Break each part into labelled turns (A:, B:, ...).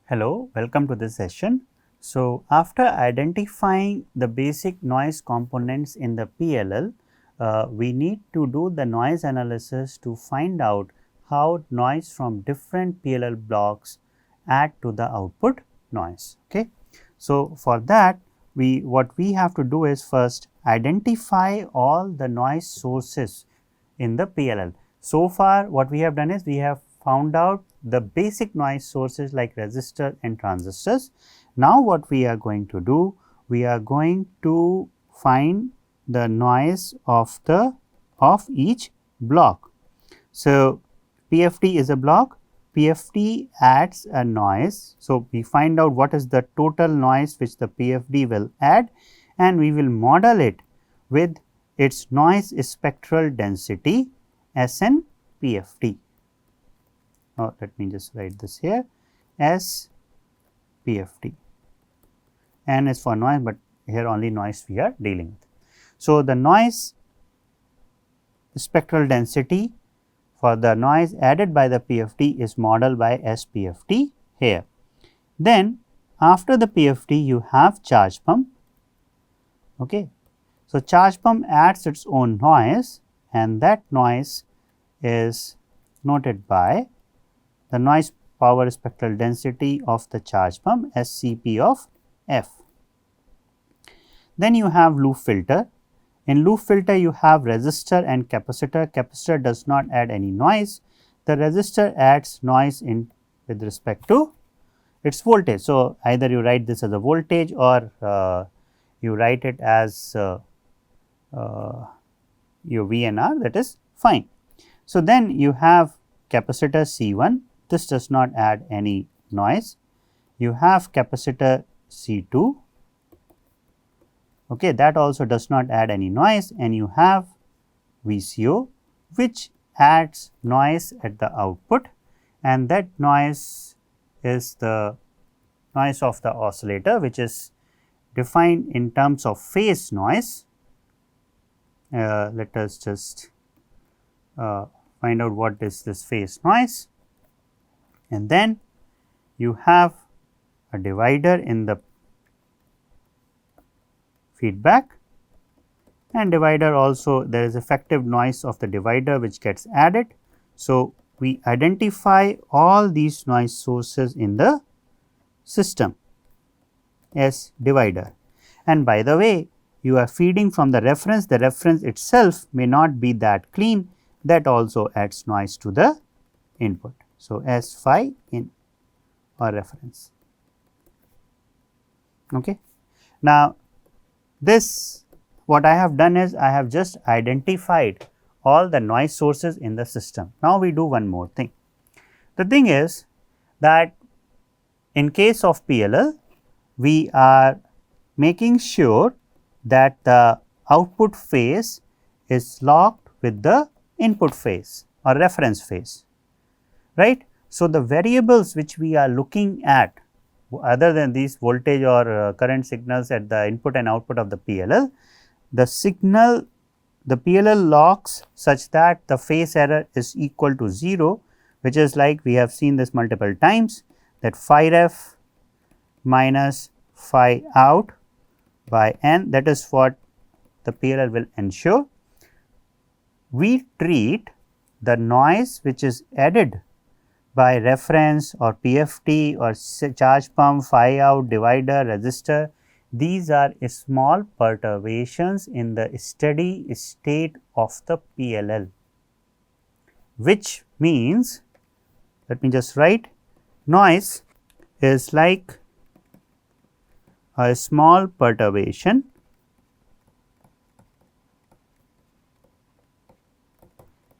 A: Hello, welcome to this session. So, after identifying the basic noise components in the PLL, we need to do the noise analysis to find out how noise from different PLL blocks add to the output noise. Okay. So, for that what we have to do is first identify all the noise sources in the PLL. So far what we have done is we have found out the basic noise sources like resistor and transistors. Now what we are going to do, we are going to find the noise of each block. So PFT is a block, PFT adds a noise. So we find out what is the total noise which the PFD will add, and we will model it with its noise spectral density SN PFT. Let me just write this here as PFT. N is for noise, but here only noise we are dealing with. So, the noise spectral density for the noise added by the PFT is modeled by SPFT here. Then after the PFT you have charge pump. Okay. So, charge pump adds its own noise, and that noise is noted by the noise power spectral density of the charge pump as Cp of F. Then you have loop filter. In loop filter you have resistor and capacitor. Capacitor does not add any noise. The resistor adds noise in with respect to its voltage. So, either you write this as a voltage or you write it as your VNR, that is fine. So, then you have capacitor C1, this does not add any noise. You have capacitor C2, okay, that also does not add any noise, and you have VCO which adds noise at the output, and that noise is the noise of the oscillator, which is defined in terms of phase noise. Let us just find out what is this phase noise, and then you have a divider in the feedback, and divider also there is effective noise of the divider which gets added. So, we identify all these noise sources in the system as divider, and by the way you are feeding from the reference itself may not be that clean, that also adds noise to the input. So, as phi in or reference. Okay. Now, this what I have done is I have just identified all the noise sources in the system. Now, we do one more thing. The thing is that in case of PLL, we are making sure that the output phase is locked with the input phase or reference phase, right. So, the variables which we are looking at other than these voltage or current signals at the input and output of the PLL, the signal the PLL locks such that the phase error is equal to 0, which is like we have seen this multiple times, that phi ref minus phi out by n, that is what the PLL will ensure. We treat the noise which is added by reference or PFT or charge pump, phi out, divider, resistor, these are small perturbations in the steady state of the PLL, which means, let me just write, noise is like a small perturbation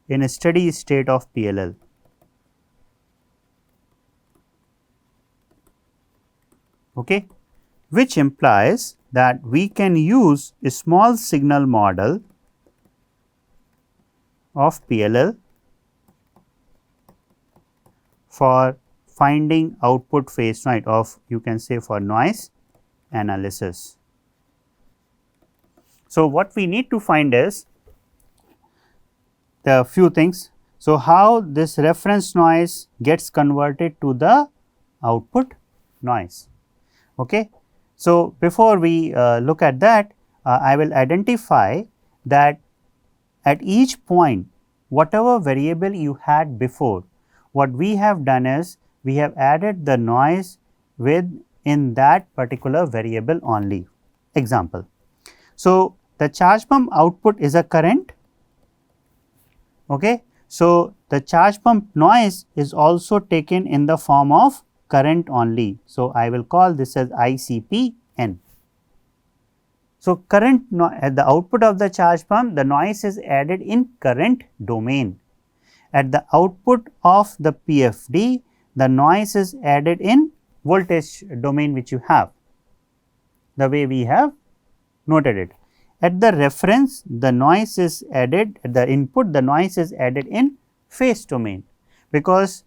A: in a steady state of PLL. Okay, which implies that we can use a small signal model of PLL for finding output phase noise of, you can say, for noise analysis. So, what we need to find is the few things. So, how this reference noise gets converted to the output noise. Okay. So, before we look at that, I will identify that at each point whatever variable you had before, what we have done is we have added the noise within that particular variable only. Example. So, the charge pump output is a current. Okay. So, the charge pump noise is also taken in the form of current only. So, I will call this as ICP-N. So, current at the output of the charge pump, the noise is added in current domain. At the output of the PFD, the noise is added in voltage domain which you have, the way we have noted it. At the reference, the noise is added, at the input, the noise is added in phase domain, because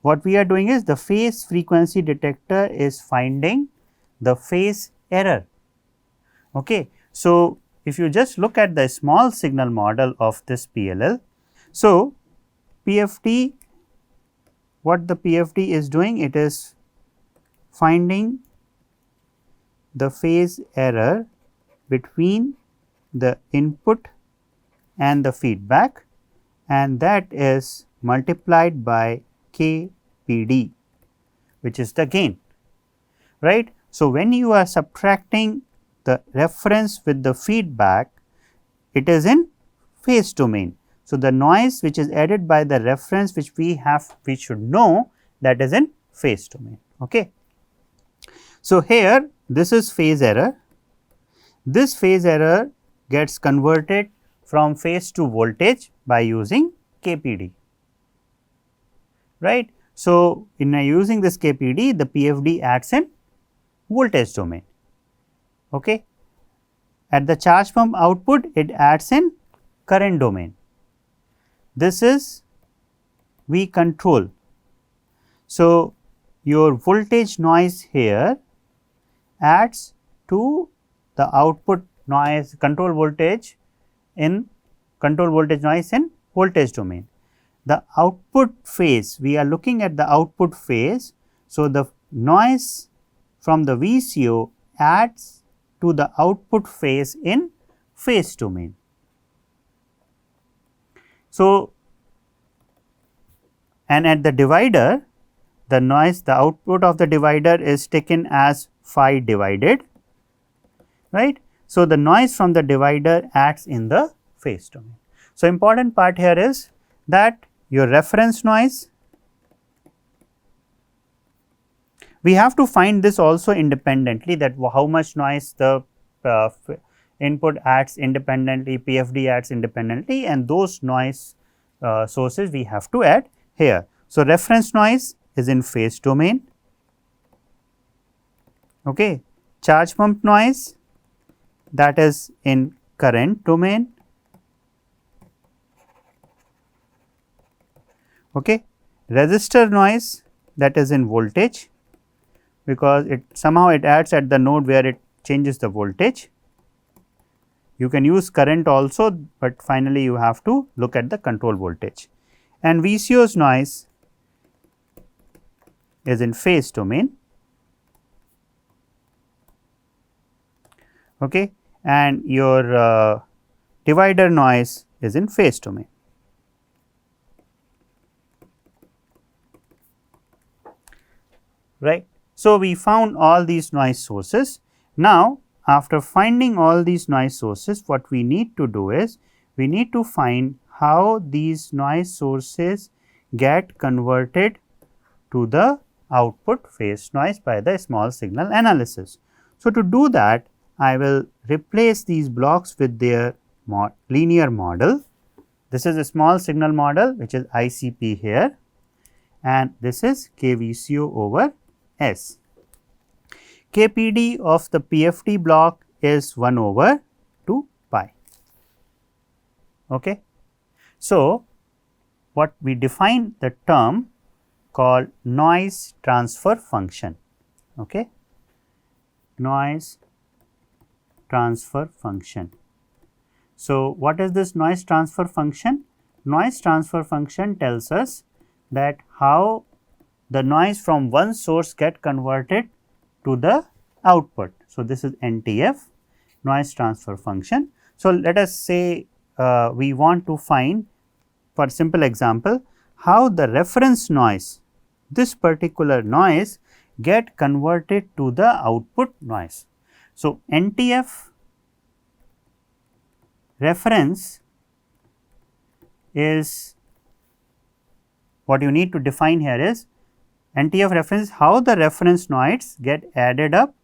A: what we are doing is the phase frequency detector is finding the phase error. Okay. So, if you just look at the small signal model of this PLL, so PFD, what the PFD is doing, it is finding the phase error between the input and the feedback, and that is multiplied by KPD, which is the gain, right. So, when you are subtracting the reference with the feedback, it is in phase domain. So, the noise which is added by the reference which we should know, that is in phase domain. Okay. So, here this is phase error. This phase error gets converted from phase to voltage by using KPD, right. So, in using this KPD, the PFD acts in voltage domain. Okay. At the charge pump output, it acts in current domain. This is we control. So, your voltage noise here adds to the output noise, control voltage noise in voltage domain. The output phase, we are looking at the output phase. So, the noise from the VCO adds to the output phase in phase domain. So, and at the divider, the noise, the output of the divider is taken as phi divided, right. So, the noise from the divider acts in the phase domain. So, important part here is that your reference noise, we have to find this also independently, that how much noise the input adds independently, PFD adds independently, and those noise sources we have to add here. So, reference noise is in phase domain. Okay. Charge pump noise, that is in current domain. Okay. Resistor noise, that is in voltage, because it somehow it adds at the node where it changes the voltage. You can use current also, but finally you have to look at the control voltage. And VCO's noise is in phase domain. Okay. And your divider noise is in phase domain. Right. So, we found all these noise sources. Now, after finding all these noise sources, what we need to do is we need to find how these noise sources get converted to the output phase noise by the small signal analysis. So, to do that, I will replace these blocks with their linear model. This is a small signal model which is ICP here, and this is KVCO over S. KPD of the PFD block is 1 over 2 pi. Okay. So, what we define the term called noise transfer function. Okay. Noise transfer function. So, what is this noise transfer function? Noise transfer function tells us that how the noise from one source get converted to the output. So, this is NTF, noise transfer function. So, let us say we want to find, for simple example, how the reference noise, this particular noise, get converted to the output noise. So, NTF reference is, what you need to define here is NTF reference, how the reference noise get added up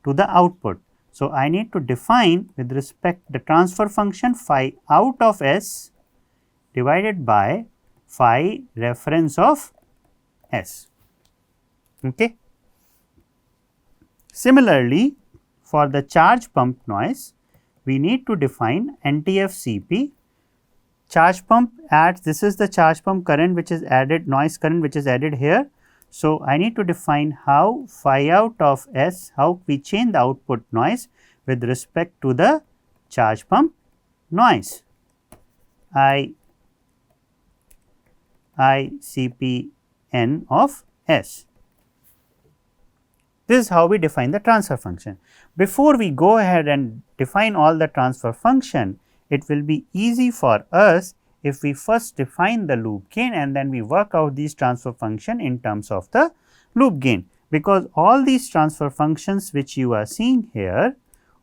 A: to the output. So, I need to define with respect the transfer function phi out of S divided by phi reference of S. Okay. Similarly, for the charge pump noise, we need to define NTF CP. Charge pump adds, this is the charge pump current which is added, noise current which is added here. So, I need to define how phi out of S, how we change the output noise with respect to the charge pump noise. ICP-N of S. This is how we define the transfer function. Before we go ahead and define all the transfer function, it will be easy for us if we first define the loop gain and then we work out these transfer function in terms of the loop gain, because all these transfer functions which you are seeing here,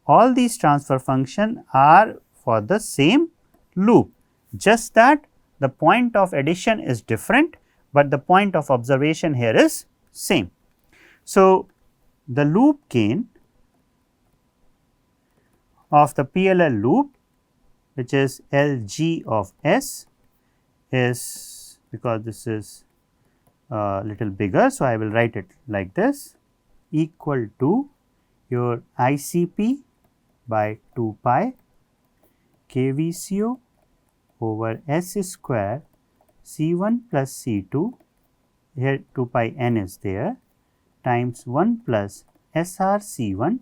A: all these transfer function are for the same loop, just that the point of addition is different, but the point of observation here is same. So, the loop gain of the PLL loop, which is Lg of S, is, because this is little bigger. So, I will write it like this, equal to your ICP by 2 pi KVCO over S square C1 plus C2, here 2 pi n is there, times 1 plus SR C1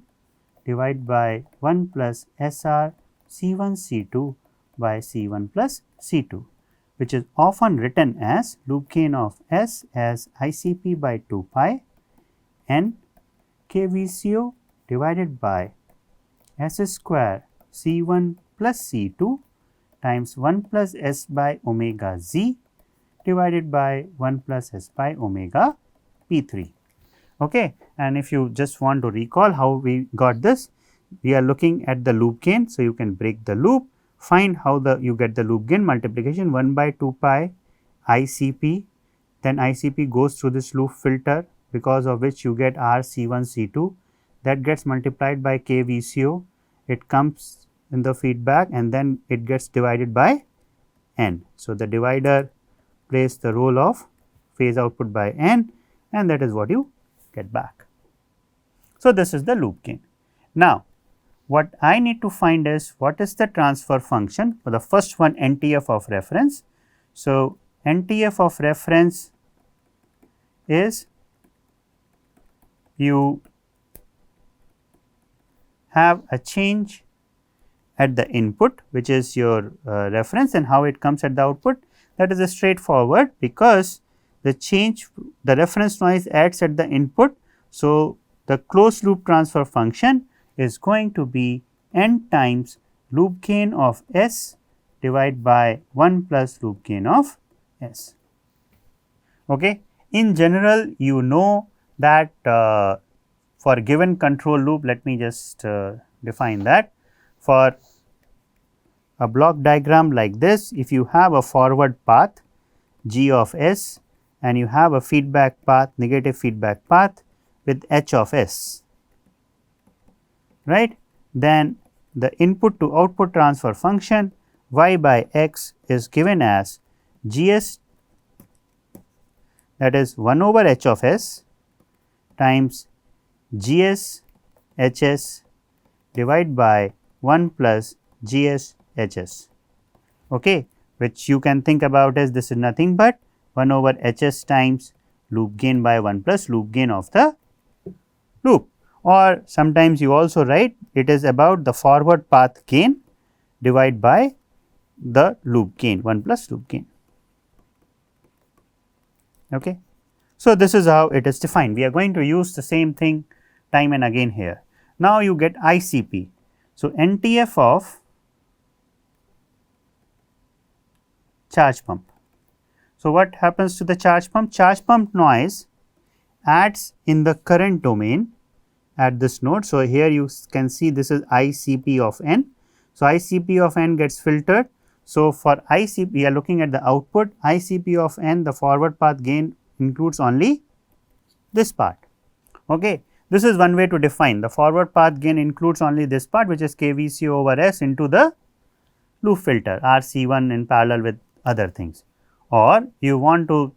A: divided by 1 plus SR C1 C2 by C1 plus C2, which is often written as loop gain of S as ICP by 2 pi n KVCO divided by S square C1 plus C2 times 1 plus S by omega z divided by 1 plus S by omega P3. Okay. And if you just want to recall how we got this, we are looking at the loop gain. So, you can break the loop, find how you get the loop gain multiplication 1 by 2 pi ICP, then ICP goes through this loop filter, because of which you get R C1 C2, that gets multiplied by KVCO, it comes in the feedback and then it gets divided by n. So, the divider plays the role of phase output by n, and that is what you get back. So, this is the loop gain. Now, what I need to find is what is the transfer function for the first one, NTF of reference. So, NTF of reference is, you have a change at the input, which is your reference, and how it comes at the output. That is a straightforward, because the change, the reference noise adds at the input. So, the closed loop transfer function is going to be n times loop gain of S divided by 1 plus loop gain of S. Okay. In general, you know that for given control loop, let me just define that. For a block diagram like this, if you have a forward path G of S and you have a feedback path, negative feedback path with H of S, right, then the input to output transfer function y by x is given as Gs, that is 1 over H of S times Gs Hs divided by 1 plus Gs Hs, okay, which you can think about as this is nothing but 1 over Hs times loop gain by 1 plus loop gain of the loop, or sometimes you also write it is about the forward path gain divided by the loop gain 1 plus loop gain. Okay. So, this is how it is defined. We are going to use the same thing time and again here. Now, you get ICP. So, NTF of charge pump. So, what happens to the charge pump? Charge pump noise adds in the current domain at this node. So, here you can see this is ICP of n. So, ICP of n gets filtered. So, for ICP we are looking at the output ICP of n, the forward path gain includes only this part. Okay. This is one way to define the forward path gain includes only this part, which is KVC over S into the loop filter RC1 in parallel with other things. Or you want to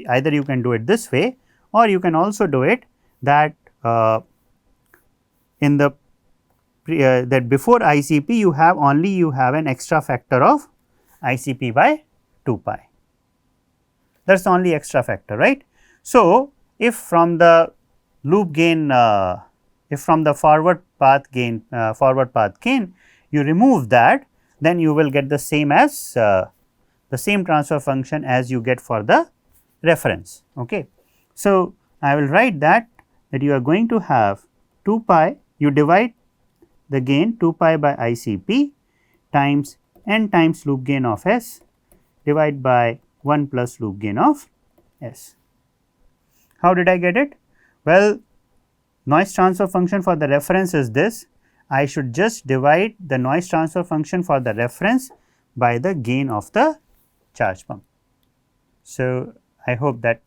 A: either you can do it this way, or you can also do it that in the that before ICP you have an extra factor of ICP by 2 pi. That is the only extra factor, right. So, if from the loop gain, if from the forward path gain you remove that, then you will get the same as the same transfer function as you get for the reference. Okay. So, I will write that you are going to have 2 pi, you divide the gain 2 pi by ICP times n times loop gain of S divided by 1 plus loop gain of S. How did I get it? Well, noise transfer function for the reference is this. I should just divide the noise transfer function for the reference by the gain of the charge pump. So, I hope that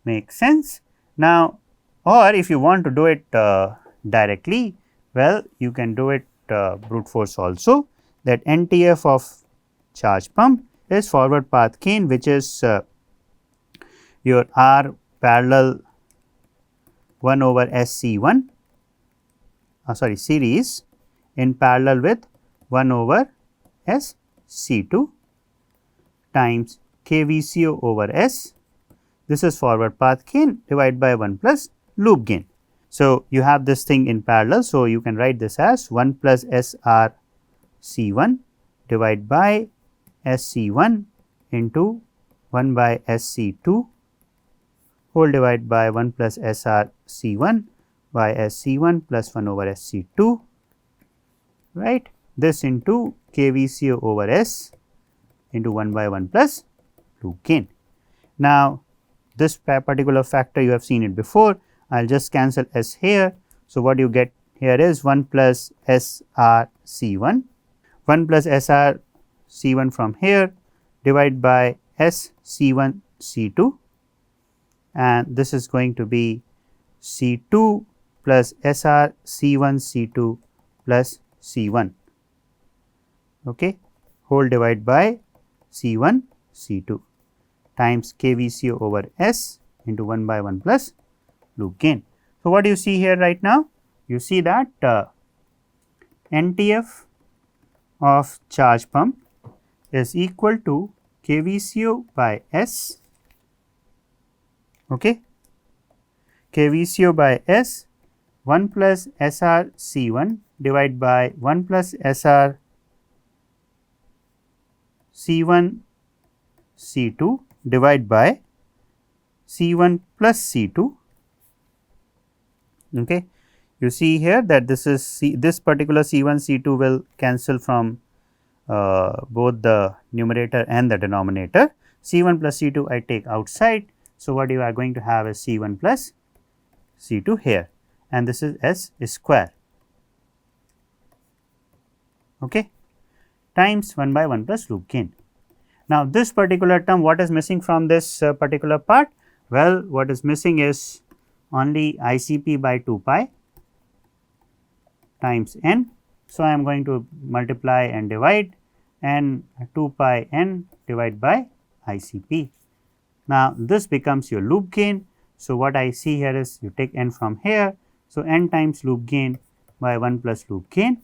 A: makes sense. Now, or if you want to do it directly, well, you can do it brute force also, that NTF of charge pump is forward path gain, which is your R parallel 1 over SC1 series in parallel with 1 over SC2 times KVCO over S. This is forward path gain divided by 1 plus loop gain. So, you have this thing in parallel. So, you can write this as 1 plus SR C1 divided by SC1 into 1 by SC2 whole divided by 1 plus SR C1 by SC1 plus 1 over SC2, right. This into KVCO over S into 1 by 1 plus loop gain. Now, this particular factor you have seen it before, I will just cancel S here. So, what you get here is 1 plus SR C1, 1 plus SR C1 from here divided by S C1 C2, and this is going to be C2 plus SR C1 C2 plus C1, okay, whole divided by C1 C2 times KVCO over S into 1 by 1 plus loop gain. So, what do you see here right now? You see that NTF of charge pump is equal to KVCO by S, okay, KVCO by S 1 plus SR C1 divided by 1 plus SR C1 C2 divided by C1 plus C2. Okay. You see here that this is this particular C1 C2 will cancel from both the numerator and the denominator. C1 plus C2 I take outside. So, what you are going to have is C1 plus C2 here, and this is S square, okay, times 1 by 1 plus loop gain. Now, this particular term, what is missing from this particular part? Well, what is missing is only ICP by 2 pi times n. So, I am going to multiply and divide, and 2 pi n divided by ICP. Now, this becomes your loop gain. So, what I see here is you take n from here. So, n times loop gain by 1 plus loop gain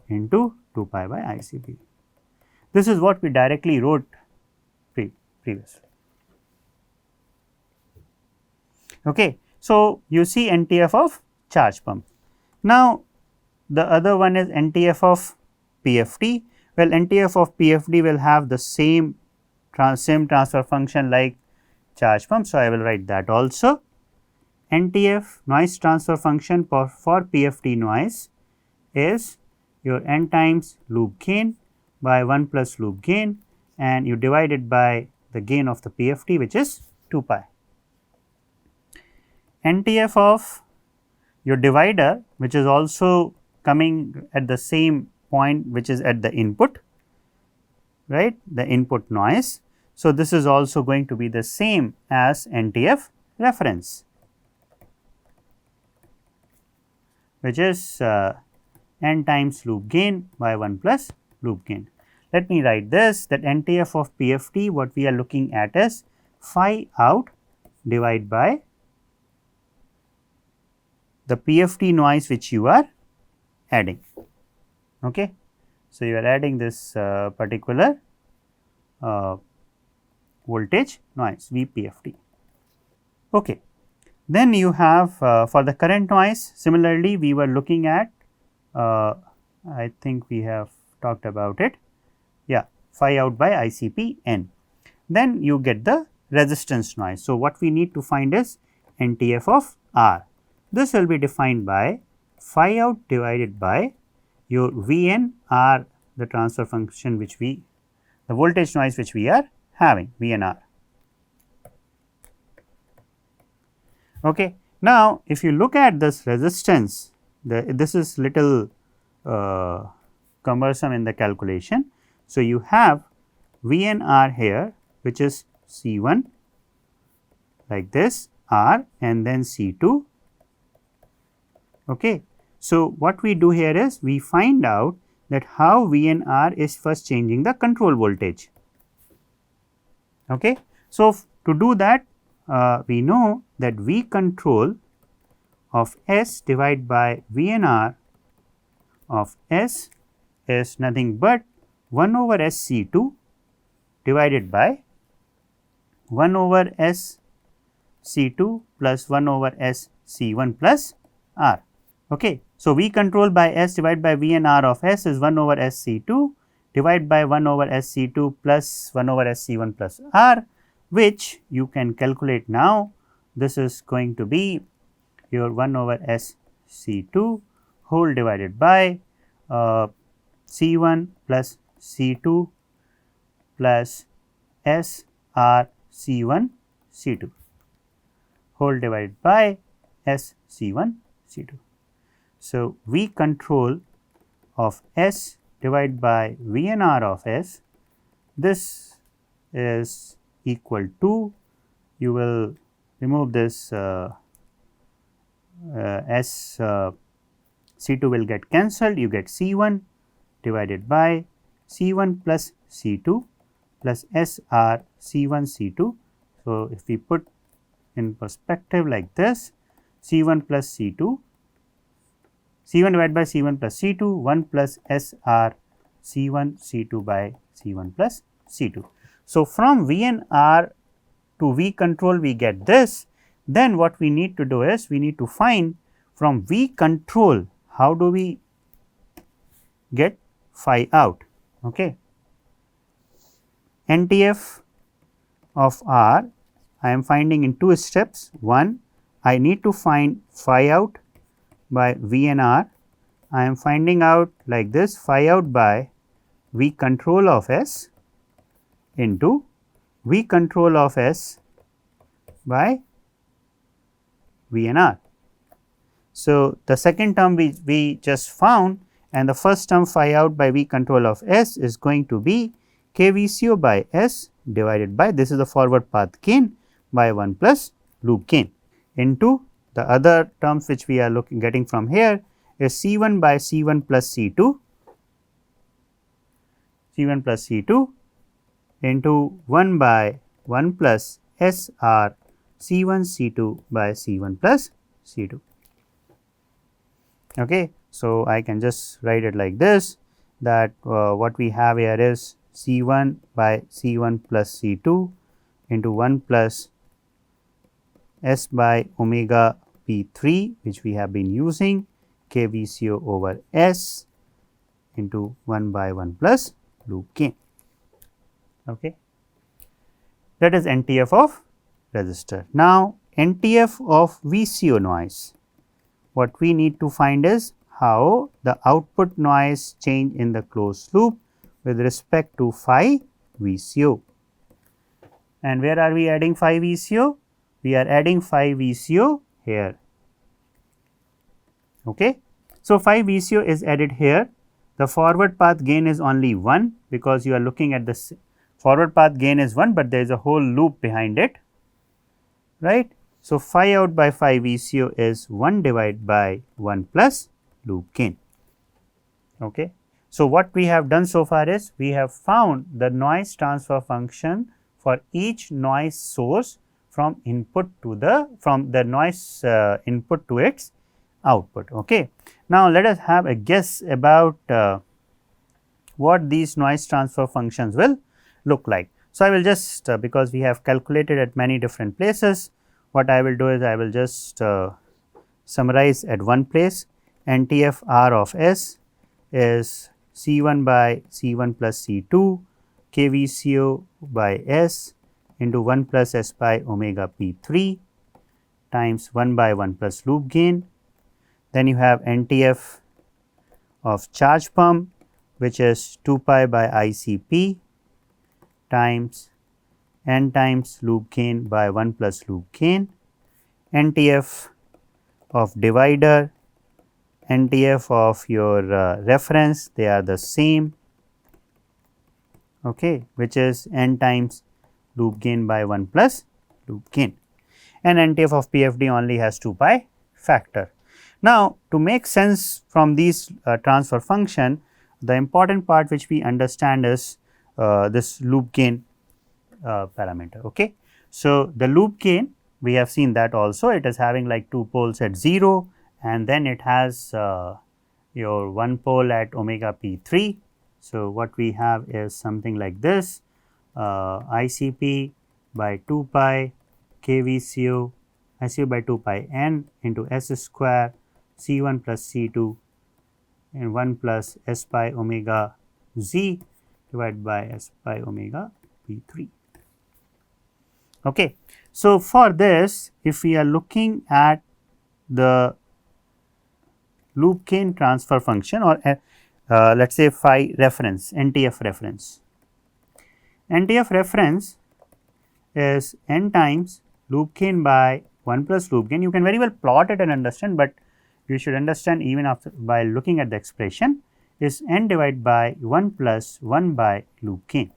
A: into 2 pi by ICP. This is what we directly wrote previously. Okay. So, you see NTF of charge pump. Now, the other one is NTF of PFD. Well, NTF of PFD will have the same transfer function like charge pump. So, I will write that also. NTF noise transfer function for PFT noise is your n times loop gain by 1 plus loop gain, and you divide it by the gain of the PFT, which is 2 pi. NTF of your divider, which is also coming at the same point, which is at the input, right, the input noise. So, this is also going to be the same as NTF reference, which is n times loop gain by 1 plus loop gain. Let me write this, that NTF of PFT, what we are looking at is phi out divided by the PFT noise which you are adding. Okay. So, you are adding this particular voltage noise VPFT. Okay. Then you have for the current noise, similarly we were looking at I think we have talked about it, yeah, phi out by ICP n. Then you get the resistance noise. So, what we need to find is NTF of R. This will be defined by phi out divided by your Vn R, the transfer function which we, the voltage noise which we are having, VNR. Okay. Now, if you look at this resistance, this is little cumbersome in the calculation. So, you have VNR here, which is C1 like this, R, and then C2. Okay. So, what we do here is we find out that how VNR is first changing the control voltage. Okay. So, to do that, we know that V control of S divided by VNR of S is nothing but 1 over SC2 divided by 1 over SC2 plus 1 over SC1 plus R. Okay. So, V control by S divided by VNR of S is 1 over SC2 divided by 1 over SC2 plus 1 over SC1 plus R, which you can calculate now. This is going to be your 1 over SC2 whole divided by C1 plus C2 plus SR C1 C2 whole divided by SC1 C2. So, V control of S divided by VNR of S, this is equal to, you will remove this S C2 will get cancelled, you get C1 divided by C1 plus C2 plus SR C1 C2. So, if we put in perspective like this, C1 plus C2, C1 divided by C1 plus C2, 1 plus SR C1 C2 by C1 plus C2. So, from VNR to V control we get this. Then what we need to do is we need to find from V control how do we get phi out. Okay. NTF of R I am finding in 2 steps. One, I need to find phi out by VNR. I am finding out like this, phi out by V control of S into V control of S by VNR. So, the second term we just found, and the first term phi out by V control of S is going to be KVCO by S divided by, this is the forward path gain, by 1 plus loop gain, into the other terms which we are getting from here is C1 by C1 plus C2, C1 plus C2 into 1 by 1 plus SR C1 C2 by C1 plus C2. Okay. So, I can just write it like this, that what we have here is C1 by C1 plus C2 into 1 plus S by omega P3, which we have been using, KVCO over S into 1 by 1 plus loop gain. Okay. That is NTF of resistor. Now, NTF of VCO noise, what we need to find is how the output noise change in the closed loop with respect to phi VCO. And where are we adding phi VCO? We are adding phi VCO here. Okay. So, phi VCO is added here. The forward path gain is only 1 because you are looking at the forward path gain is 1, but there is a whole loop behind it, right. So, phi out by phi VCO is 1 divided by 1 plus loop gain. Okay. So, what we have done so far is we have found the noise transfer function for each noise source from input to the noise input to its output. Okay. Now, let us have a guess about what these noise transfer functions will look like. So, I will just because we have calculated at many different places, what I will do is I will just summarize at one place. NTF R of S is C1 by C1 plus C2 KVCO by S into 1 plus S by omega P3 times 1 by 1 plus loop gain. Then you have NTF of charge pump, which is 2 pi by ICP times n times loop gain by 1 plus loop gain. NTF of divider, NTF of your reference, they are the same, okay, which is n times loop gain by 1 plus loop gain, and NTF of PFD only has 2 pi factor. Now, to make sense from these transfer function, the important part which we understand is this loop gain parameter. Okay. So, the loop gain, we have seen that also, it is having like 2 poles at 0, and then it has your 1 pole at omega P3. So, what we have is something like this, ICP by 2 pi KVCO, ICO by 2 pi n into S square C1 plus C2 and 1 plus S pi omega Z divided by S pi omega P3. Okay. So, for this, if we are looking at the loop gain transfer function, or let us say phi reference, NTF reference. NTF reference is n times loop gain by 1 plus loop gain. You can very well plot it and understand, but you should understand even after by looking at the expression is n divided by 1 plus 1 by loop gain.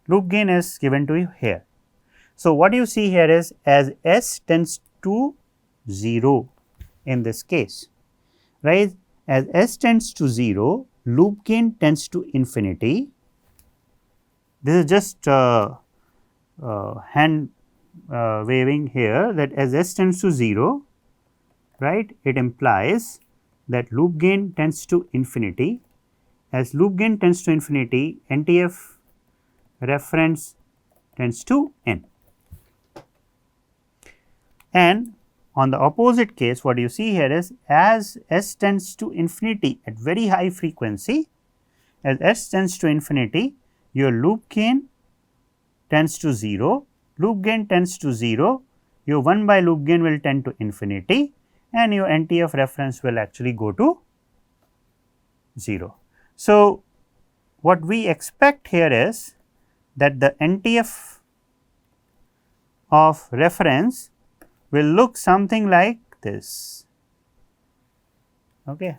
A: Loop gain is given to you here. So, what you see here is as S tends to 0 in this case, right, as S tends to 0, loop gain tends to infinity. This is just hand waving here, that as S tends to 0, right, it implies that loop gain tends to infinity. As loop gain tends to infinity, NTF reference tends to n. And on the opposite case, what you see here is as S tends to infinity at very high frequency, as S tends to infinity, your loop gain tends to 0, loop gain tends to 0, your 1 by loop gain will tend to infinity, and your NTF reference will actually go to 0. So, what we expect here is that the NTF of reference will look something like this. Okay.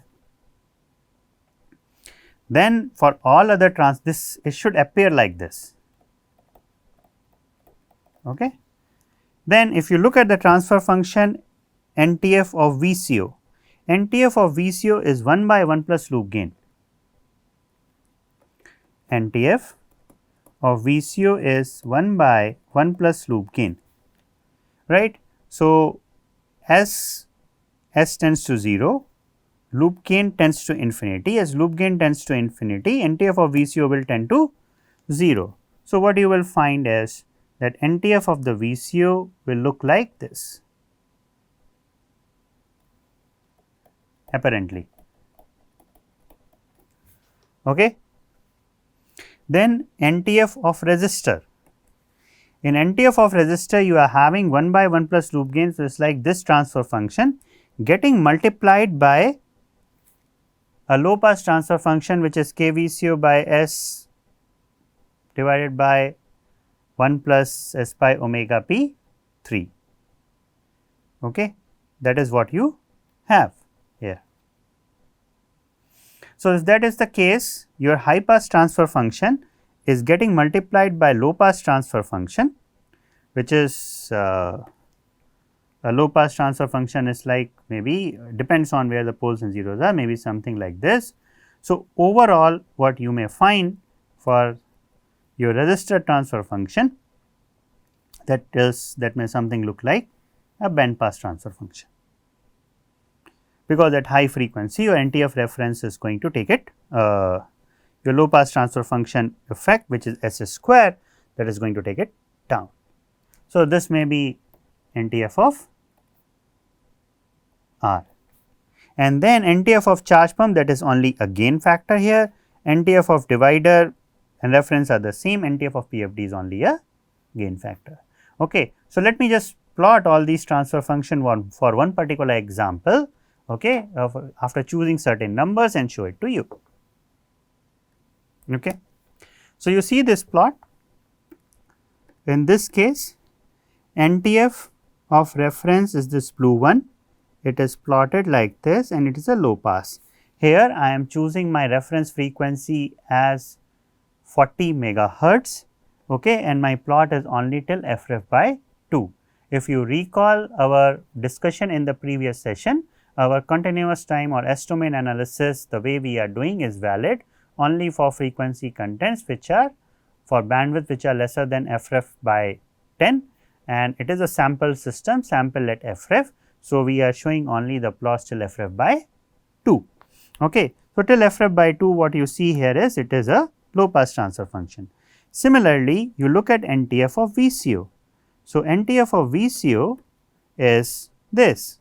A: Then for all other this it should appear like this. Okay. Then if you look at the transfer function NTF of VCO, NTF of VCO is 1 by 1 plus loop gain. NTF of VCO is 1 by 1 plus loop gain, right. So, as S tends to 0, loop gain tends to infinity, as loop gain tends to infinity, NTF of VCO will tend to 0. So, what you will find is that NTF of the VCO will look like this apparently. Okay. Then NTF of resistor. In NTF of resistor, you are having 1 by 1 plus loop gain. So, it is like this transfer function getting multiplied by a low pass transfer function, which is KVCO by S divided by 1 plus S pi omega p 3. Okay. That is what you have here. So, if that is the case, your high pass transfer function is getting multiplied by low pass transfer function, which is a low pass transfer function is like maybe depends on where the poles and zeros are, maybe something like this. So, overall what you may find for your resistor transfer function, that may something look like a band pass transfer function, because at high frequency your NTF reference is going to take it your low pass transfer function effect, which is S square, that is going to take it down. So, this may be NTF of R, and then NTF of charge pump, that is only a gain factor here. NTF of divider and reference are the same, NTF of PFD is only a gain factor. Okay. So, let me just plot all these transfer function for one particular example, okay, after choosing certain numbers and show it to you. Okay. So, you see this plot. In this case, NTF of reference is this blue one, it is plotted like this and it is a low pass. Here I am choosing my reference frequency as 40 megahertz, okay, and my plot is only till FREF by 2. If you recall our discussion in the previous session, our continuous time or S domain analysis, the way we are doing is valid only for frequency contents which are for bandwidth which are lesser than FREF by 10, and it is a sample system, sample at FREF. So, we are showing only the plots till FREF by 2. Okay. So, till FREF by 2, what you see here is it is a low pass transfer function. Similarly, you look at NTF of VCO. So, NTF of VCO is this.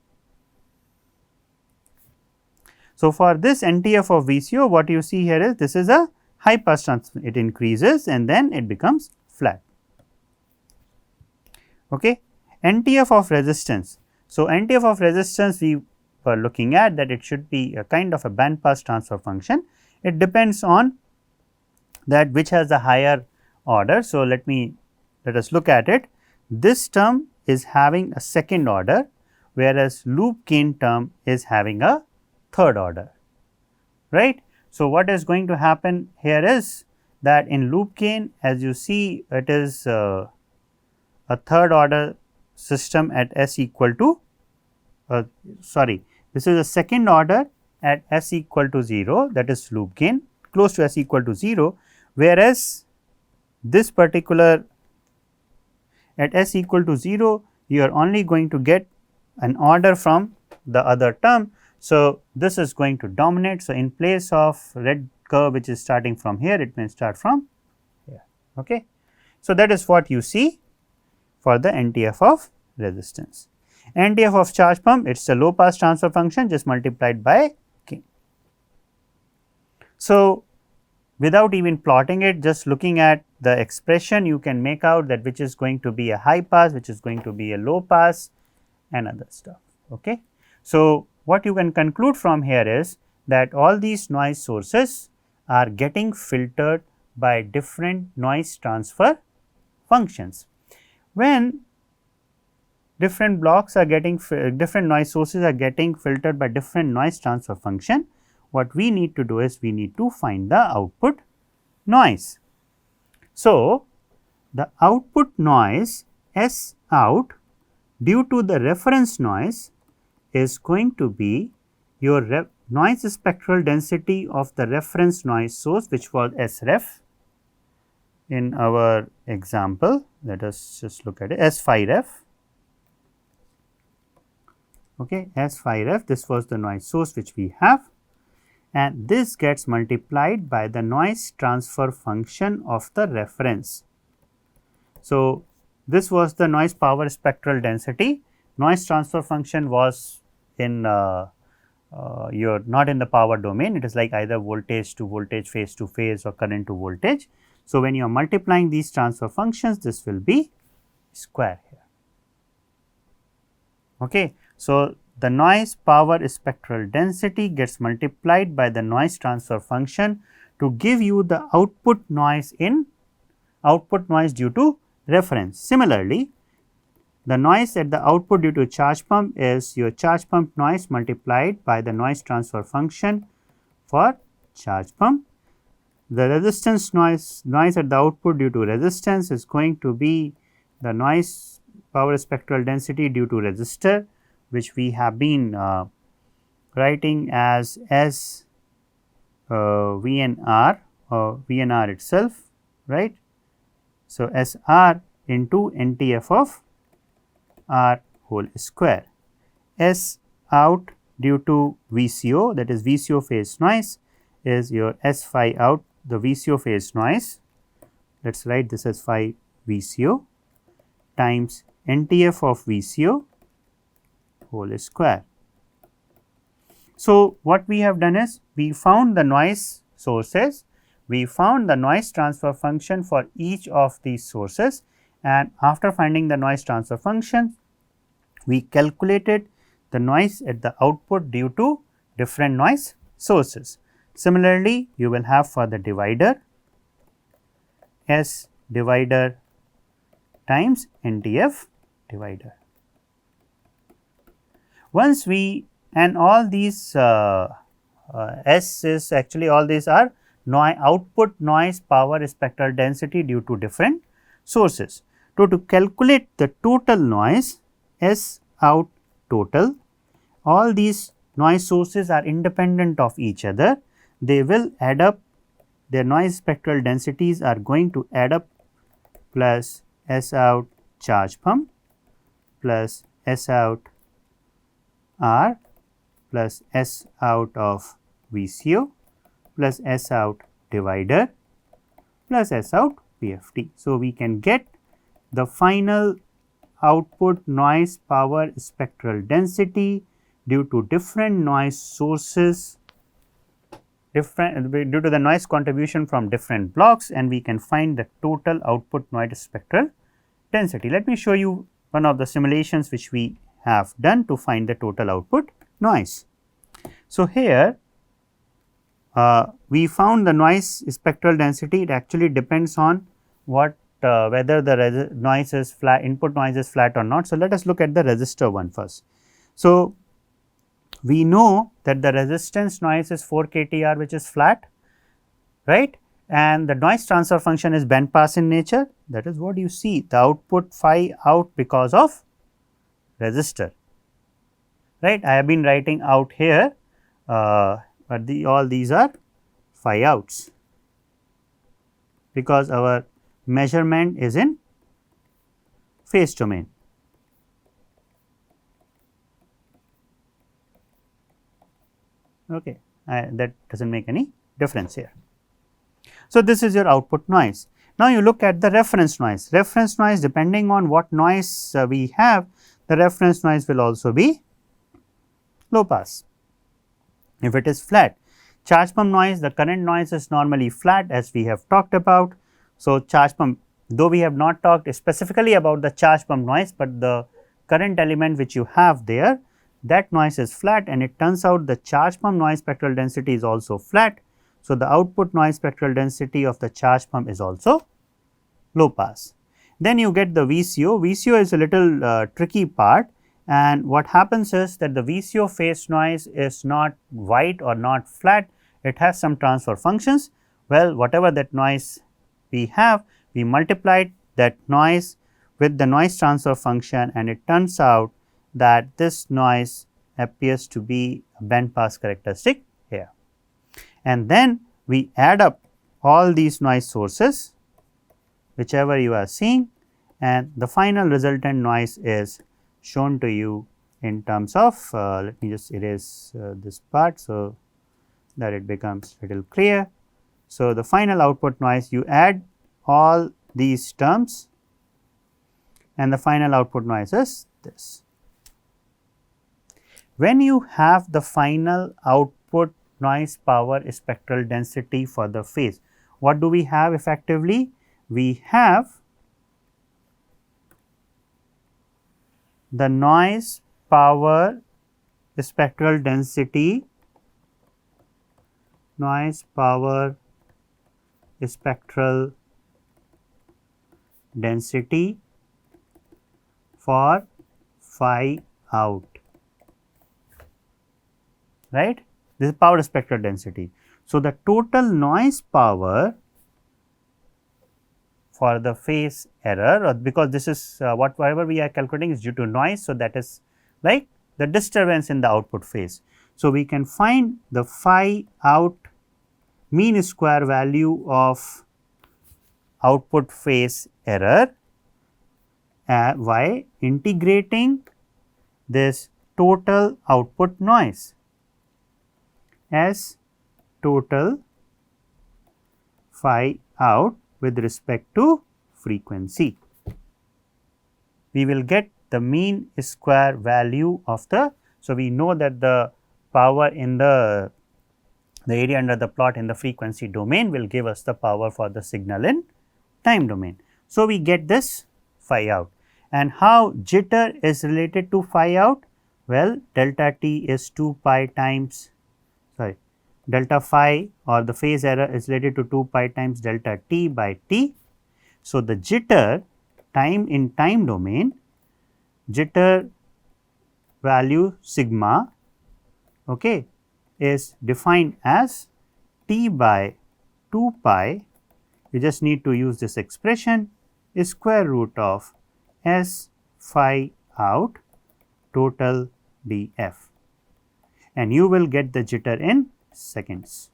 A: So, for this NTF of VCO, what you see here is this is a high pass transfer, it increases and then it becomes flat. Okay. NTF of resistance. So, NTF of resistance we were looking at that it should be a kind of a band pass transfer function. It depends on that which has the higher order. So, let us look at it. This term is having a second order, whereas loop gain term is having a third order, right. So, what is going to happen here is that in loop gain, as you see, it is a third order system at S equal to this is a second order at S equal to 0, that is loop gain close to S equal to 0, whereas this particular at S equal to 0 you are only going to get an order from the other term. So, this is going to dominate. So, in place of red curve which is starting from here, it may start from here. Okay. So, that is what you see for the NTF of resistance. NTF of charge pump, it is a low pass transfer function just multiplied by gain. So, without even plotting it, just looking at the expression, you can make out that which is going to be a high pass, which is going to be a low pass and other stuff. Okay. So, what you can conclude from here is that all these noise sources are getting filtered by different noise transfer functions. When different blocks are getting different noise sources are getting filtered by different noise transfer function, what we need to do is we need to find the output noise. So, the output noise S out due to the reference noise is going to be your noise spectral density of the reference noise source, which was SREF in our example. Let us just look at it, S phi ref. Okay, S phi ref, this was the noise source which we have, and this gets multiplied by the noise transfer function of the reference. So, this was the noise power spectral density. Noise transfer function was in your not in the power domain, it is like either voltage to voltage, phase to phase or current to voltage. So, when you are multiplying these transfer functions, this will be square here. Okay. So, the noise power spectral density gets multiplied by the noise transfer function to give you the output noise due to reference. Similarly, the noise at the output due to charge pump is your charge pump noise multiplied by the noise transfer function for charge pump. The resistance noise at the output due to resistance is going to be the noise power spectral density due to resistor, which we have been writing as S VNR or VNR itself, right. So, S R into NTF of R whole square. S out due to VCO, that is VCO phase noise, is your S phi out, the VCO phase noise. Let us write this as phi VCO times NTF of VCO whole square. So, what we have done is we found the noise sources, we found the noise transfer function for each of these sources, and after finding the noise transfer function, we calculated the noise at the output due to different noise sources. Similarly, you will have for the divider S divider times NTF divider. Once we, and all these S is actually, all these are output noise power spectral density due to different sources. So, to calculate the total noise S out total, all these noise sources are independent of each other, they will add up, their noise spectral densities are going to add up plus S out charge pump plus S out R plus S out of VCO plus S out divider plus S out PFT. So, we can get the final output noise power spectral density due to different noise sources, due to the noise contribution from different blocks, and we can find the total output noise spectral density. Let me show you one of the simulations which we have done to find the total output noise. So, here we found the noise spectral density, it actually depends on what whether the noise is flat, input noise is flat or not. So, let us look at the resistor one first. So, we know that the resistance noise is 4 kTr, which is flat, right, and the noise transfer function is band pass in nature. That is what you see, the output phi out because of resistor, right. I have been writing out here, but all these are phi outs, because our measurement is in phase domain. Okay, that does not make any difference here. So, this is your output noise. Now, you look at the reference noise. Reference noise, depending on what noise we have, the reference noise will also be low pass. If it is flat, charge pump noise, the current noise is normally flat, as we have talked about. So, charge pump, though we have not talked specifically about the charge pump noise, but the current element which you have there, that noise is flat, and it turns out the charge pump noise spectral density is also flat. So, the output noise spectral density of the charge pump is also low pass. Then you get the VCO. VCO is a little tricky part, and what happens is that the VCO phase noise is not white or not flat, it has some transfer functions. Well, whatever that noise we have, we multiplied that noise with the noise transfer function, and it turns out that this noise appears to be a band pass characteristic here. And then we add up all these noise sources, whichever you are seeing, and the final resultant noise is shown to you in terms of, let me just erase this part, so that it becomes little clear. So, the final output noise, you add all these terms, and the final output noise is this. When you have the final output noise power spectral density for the phase, what do we have effectively? We have the noise power spectral density, noise power spectral density for phi out, right. This is power spectral density. So, the total noise power for the phase error, or because this is whatever we are calculating is due to noise. So, that is like the disturbance in the output phase. So, we can find the phi out mean square value of output phase error by integrating this total output noise as total phi out with respect to frequency. We will get the mean square value of the. So, we know that the power in the area under the plot in the frequency domain will give us the power for the signal in time domain. So, we get this phi out, and how jitter is related to phi out? Well, delta t is 2 pi times, sorry, delta phi or the phase error is related to 2 pi times delta t by t. So, the jitter time in time domain, jitter value sigma, okay, is defined as t by 2 pi, you just need to use this expression, is square root of s phi out total df, and you will get the jitter in seconds.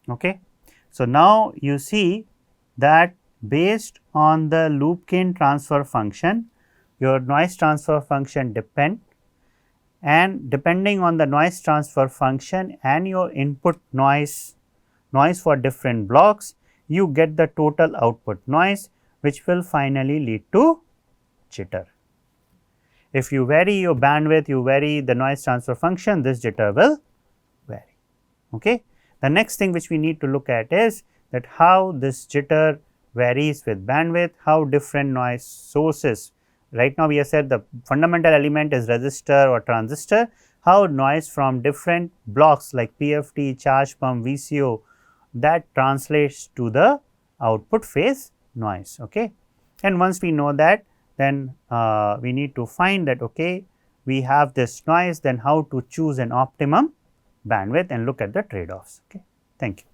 A: Okay. So, now you see that based on the loop gain transfer function, your noise transfer function depend, and depending on the noise transfer function and your input noise for different blocks, you get the total output noise, which will finally lead to jitter. If you vary your bandwidth, you vary the noise transfer function, this jitter will vary. Okay. The next thing which we need to look at is that how this jitter varies with bandwidth, how different noise sources. Right now, we have said the fundamental element is resistor or transistor, how noise from different blocks like PFT, charge pump, VCO, that translates to the output phase noise. Okay. And once we know that, then we need to find that, okay, we have this noise, then how to choose an optimum bandwidth and look at the trade offs. Okay. Thank you.